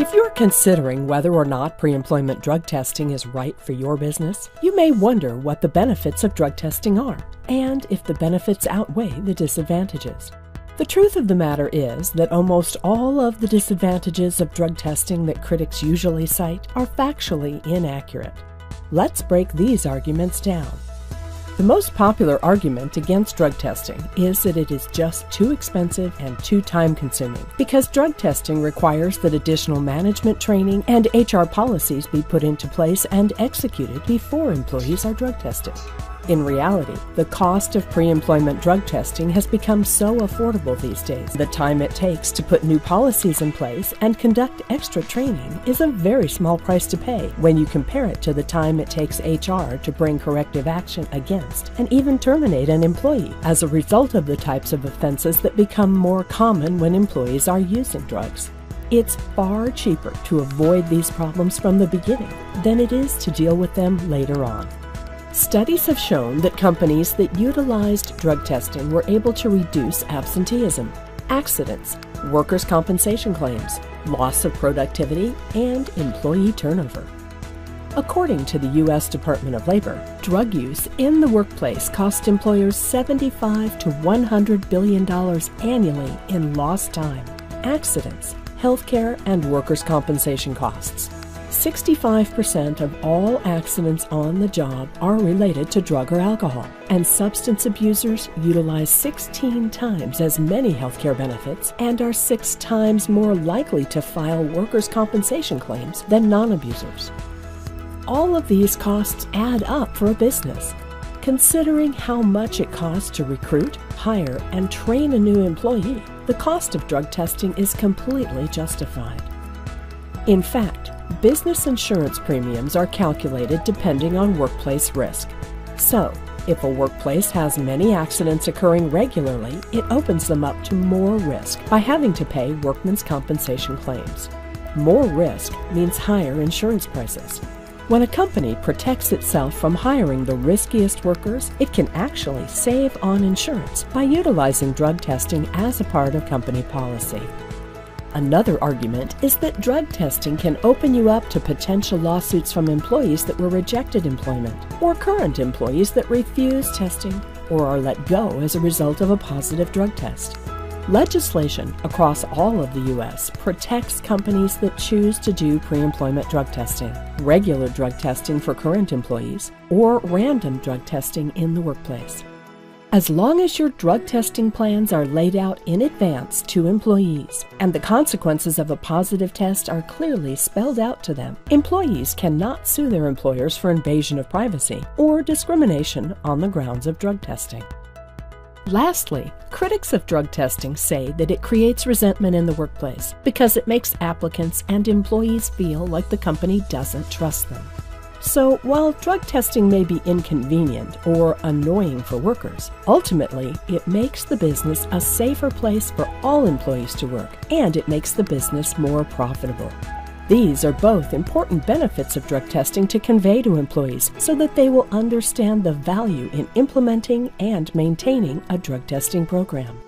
If you're considering whether or not pre-employment drug testing is right for your business, you may wonder what the benefits of drug testing are, and if the benefits outweigh the disadvantages. The truth of the matter is that almost all of the disadvantages of drug testing that critics usually cite are factually inaccurate. Let's break these arguments down. The most popular argument against drug testing is that it is just too expensive and too time-consuming because drug testing requires that additional management training and HR policies be put into place and executed before employees are drug tested. In reality, the cost of pre-employment drug testing has become so affordable these days. The time it takes to put new policies in place and conduct extra training is a very small price to pay when you compare it to the time it takes HR to bring corrective action against and even terminate an employee as a result of the types of offenses that become more common when employees are using drugs. It's far cheaper to avoid these problems from the beginning than it is to deal with them later on. Studies have shown that companies that utilized drug testing were able to reduce absenteeism, accidents, workers' compensation claims, loss of productivity, and employee turnover. According to the U.S. Department of Labor, drug use in the workplace cost employers $75 to $100 billion annually in lost time, accidents, healthcare, and workers' compensation costs. 65% of all accidents on the job are related to drug or alcohol, and substance abusers utilize 16 times as many healthcare benefits and are 6 times more likely to file workers' compensation claims than non-abusers. All of these costs add up for a business. Considering how much it costs to recruit, hire, and train a new employee, the cost of drug testing is completely justified. In fact, business insurance premiums are calculated depending on workplace risk. So, if a workplace has many accidents occurring regularly, it opens them up to more risk by having to pay workmen's compensation claims. More risk means higher insurance prices. When a company protects itself from hiring the riskiest workers, it can actually save on insurance by utilizing drug testing as a part of company policy. Another argument is that drug testing can open you up to potential lawsuits from employees that were rejected employment, or current employees that refuse testing or are let go as a result of a positive drug test. Legislation across all of the U.S. protects companies that choose to do pre-employment drug testing, regular drug testing for current employees, or random drug testing in the workplace. As long as your drug testing plans are laid out in advance to employees and the consequences of a positive test are clearly spelled out to them, employees cannot sue their employers for invasion of privacy or discrimination on the grounds of drug testing. Lastly, critics of drug testing say that it creates resentment in the workplace because it makes applicants and employees feel like the company doesn't trust them. So, while drug testing may be inconvenient or annoying for workers, ultimately it makes the business a safer place for all employees to work, and it makes the business more profitable. These are both important benefits of drug testing to convey to employees so that they will understand the value in implementing and maintaining a drug testing program.